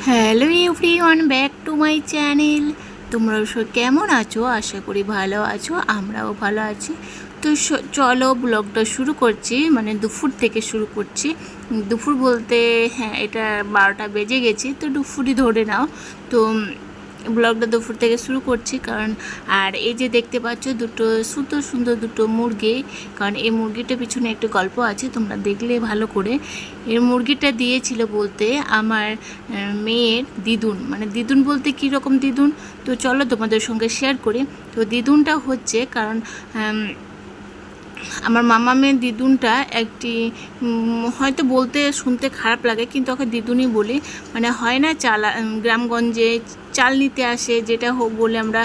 Hello everyone, back to my channel. তোমরা সব কেমন আছো? আশা করি ভালো আছো, আমরাও ভালো আছি। তো চলো ব্লগটা শুরু করছি, মানে দুপুর থেকে শুরু করছি। দুপুর বলতে হ্যাঁ, এটা 12টা বেজে গেছে, তো দুপুরই ধরে নাও। তো ব্লগটা দুপুর থেকে শুরু করছি, কারণ আর এই যে দেখতে পাচ্ছ দুটো সুন্দর সুন্দর দুটো মুরগি, কারণ এই মুরগিটার পিছনে একটু গল্প আছে, তোমরা দেখলে ভালো করে। এর মুরগিটা দিয়েছিল বলতে আমার মেয়ের দিদুন, মানে দিদুন বলতে কী রকম দিদুন, তো চলো তোমাদের সঙ্গে শেয়ার করি। তো দিদুনটা হচ্ছে, কারণ আমার মামা মেয়ের দিদুনটা একটি হয়তো বলতে শুনতে খারাপ লাগে, কিন্তু ওকে দিদুনই বলি। মানে হয় না চাল গ্রামগঞ্জে চাল নিতে আসে, যেটা হোক বলে আমরা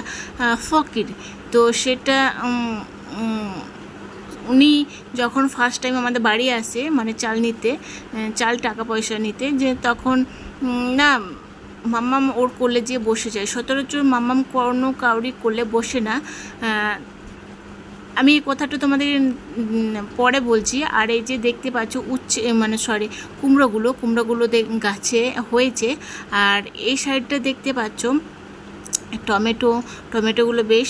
ফকির। তো সেটা উনি যখন ফার্স্ট টাইম আমাদের বাড়ি আসে, মানে চাল নিতে, চাল টাকা পয়সা নিতে, যে তখন না মাম্মাম ওর কোলে যেয়ে বসে যায়। সচরাচর মাম্মাম কোনো কাউরি কোলে বসে না। আমি এই কথাটা তোমাদের পরে বলছি। আর এই যে দেখতে পাচ্ছ মানে কুমড়োগুলো গাছে হয়েছে। আর এই সাইডটা দেখতে পাচ্ছ টমেটোগুলো বেশ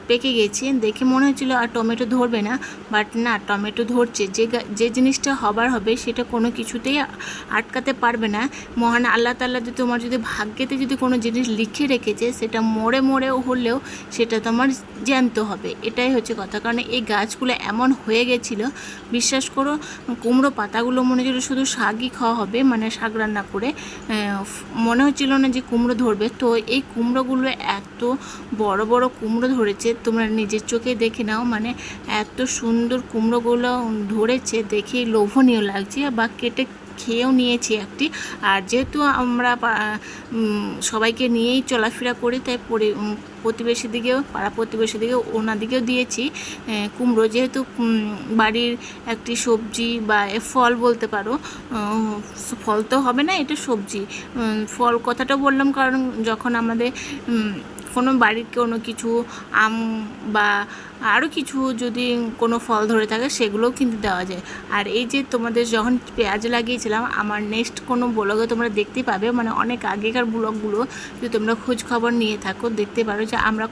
পেকে গেছে। দেখে মনে হচ্ছিল আর টমেটো ধরবে না, বাট না, টমেটো ধরছে। যে জিনিসটা হবার হবে সেটা কোনো কিছুতেই আটকাতে পারবে না। মহান আল্লাহ তাআলা যদি তোমার যদি ভাগ্যেতে যদি কোনো জিনিস লিখে রেখেছে, সেটা মরে হলেও সেটা তোমার জ্যান্ত হবে। এটাই হচ্ছে কথা। কারণ এই গাছগুলো এমন হয়ে গেছিলো, বিশ্বাস করো, কুমড়ো পাতাগুলো মনে হচ্ছিলো শুধু শাকই খাওয়া হবে, মানে শাক রান্না করে। মনে হচ্ছিল না যে কুমড়ো ধরবে। তো এই কুমড়োগুলো এত বড় বড় কুমড়ো ধরেছে, তোমরা নিজের চোখে দেখে নাও। মানে এত সুন্দর কুমড়োগুলো ধরেছে, দেখে লোভনীয় লাগছে, বা কেটে খেয়েও নিয়েছি একটি। আর যেহেতু আমরা সবাইকে নিয়েই চলাফেরা করি, তাই প্রতিবেশী দিকেও, পাড়া প্রতিবেশী দিকেও, ওনাদিকেও দিয়েছি কুমড়ো। যেহেতু বাড়ির একটি সবজি বা ফল বলতে পারো, ফল তো হবে না, এটা সবজি। ফল কথাটা বললাম কারণ যখন আমাদের কোনো বাড়ির কোনো কিছু আম বা আরও কিছু যদি কোনো ফল ধরে থাকে, সেগুলোও কিন্তু দেওয়া যায়। আর এই যে তোমাদের যখন পেঁয়াজ লাগিয়েছিলাম, আমার নেক্সট কোনো ব্লগে তোমরা দেখতে পাবে, মানে অনেক আগেকার ব্লগগুলো যদি তোমরা খোঁজ খবর নিয়ে থাকো, দেখতে পারো যে আমরা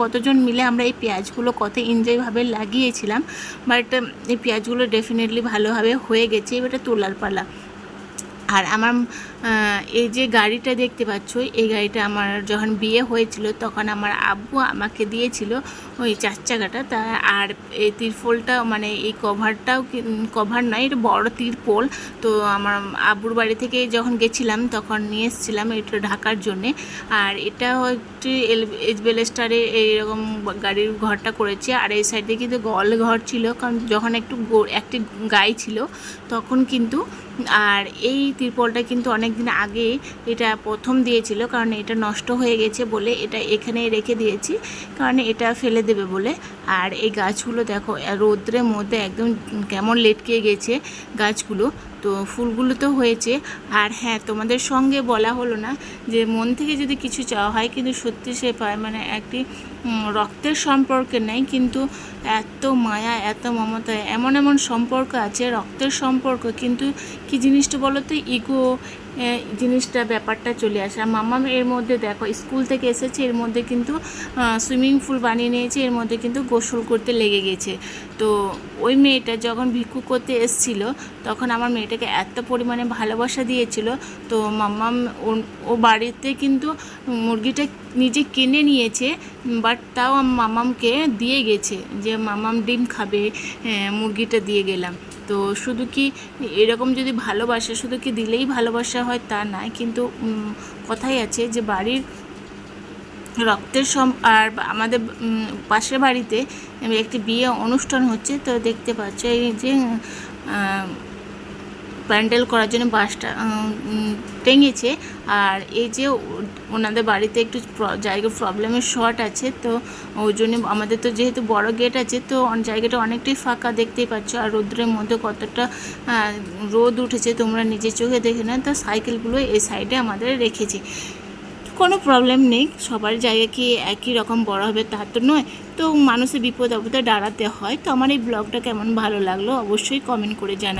কতজন মিলে আমরা এই পেঁয়াজগুলো কত এনজয়ভাবে লাগিয়েছিলাম। বাট এই পেঁয়াজগুলো ডেফিনেটলি ভালোভাবে হয়ে গেছে, এবারে তোলার পালা। আর আমার এই যে গাড়িটা দেখতে পাচ্ছ, এই গাড়িটা আমার যখন বিয়ে হয়েছিল তখন আমার আব্বু আমাকে দিয়েছিল, ওই 4 চাকাটা। তা আর এই তিরপলটা, মানে এই কভারটাও, কভার নয়, এটা বড় তিরপল। তো আমার আব্বুর বাড়ি থেকে যখন গেছিলাম তখন নিয়ে এসেছিলাম এটা ঢাকার জন্যে। আর এটা হচ্ছে এজবেলেস্টারে এইরকম গাড়ির ঘরটা করেছে। আর এই সাইডে কিন্তু গল ঘর ছিল, কারণ যখন একটি গাই ছিল তখন কিন্তু। আর এই তিরপলটা কিন্তু অনেক দিন আগে এটা প্রথম দিয়েছিল, কারণ এটা নষ্ট হয়ে গেছে বলে এটা এখানে রেখে দিয়েছি, কারণ এটা ফেলে দেবে বলে। আর এই গাছগুলো দেখো রৌদ্রের মধ্যে একদম কেমন লেটকে গেছে গাছগুলো। তো ফুলগুলো তো হয়েছে। আর হ্যাঁ, তোমাদের সঙ্গে বলা হলো না যে মন থেকে যদি কিছু চাওয়া হয় কিন্তু সত্যি সে পায়। মানে একটি রক্তের সম্পর্কে নেই, কিন্তু এত মায়া, এত মমতা, এমন সম্পর্ক আছে, রক্তের সম্পর্ক, কিন্তু কি জিনিসটা বলো তো, ইগো জিনিসটা, ব্যাপারটা চলে আসে। আর মামা এর মধ্যে দেখো স্কুল থেকে এসেছে, এর মধ্যে কিন্তু সুইমিং পুল বানিয়ে নিয়েছে, এর মধ্যে কিন্তু গোসল করতে লেগে গেছে। তো ওই মেয়েটা যখন ভিক্ষু করতে এসেছিলো, তখন আমার মেয়েটাকে এত পরিমাণে ভালোবাসা দিয়েছিল। তো মাম্মাম ও বাড়িতে কিন্তু মুরগিটা নিজে কিনে নিয়েছে, বাট তাও মামামকে দিয়ে গেছে, যে মামাম ডিম খাবে, মুরগিটা দিয়ে গেলাম। তো শুধু কি এরকম যদি ভালোবাসা, শুধু কি দিলেই ভালোবাসা হয় তা নয়, কিন্তু কথাই আছে যে বাড়ির রক্তের আর আমাদের পাশের বাড়িতে একটি বিয়ে অনুষ্ঠান হচ্ছে। তো দেখতে পাচ্ছ এই যে প্যান্ডেল করার জন্য বাসটা টেঙেছে। আর এই যে ওনাদের বাড়িতে একটু জায়গার প্রবলেমের শর্ট আছে, তো ওই জন্য আমাদের তো যেহেতু বড় গেট আছে, তো জায়গাটা অনেকটাই ফাঁকা দেখতেই পাচ্ছ। আর রোদ্রের মধ্যে কতটা রোদ উঠেছে তোমরা নিজের চোখে দেখে না। তো সাইকেলগুলো এই সাইডে আমাদের রেখেছে, কোনো প্রবলেম নেই। সবার জায়গা কি একই রকম বড় হবে তা তো নয়। তো মানুষের বিপদ আপদে দাঁড়াতে হয়। তো আমার এই ব্লগটা কেমন ভালো লাগলো অবশ্যই কমেন্ট করে জানাবেন।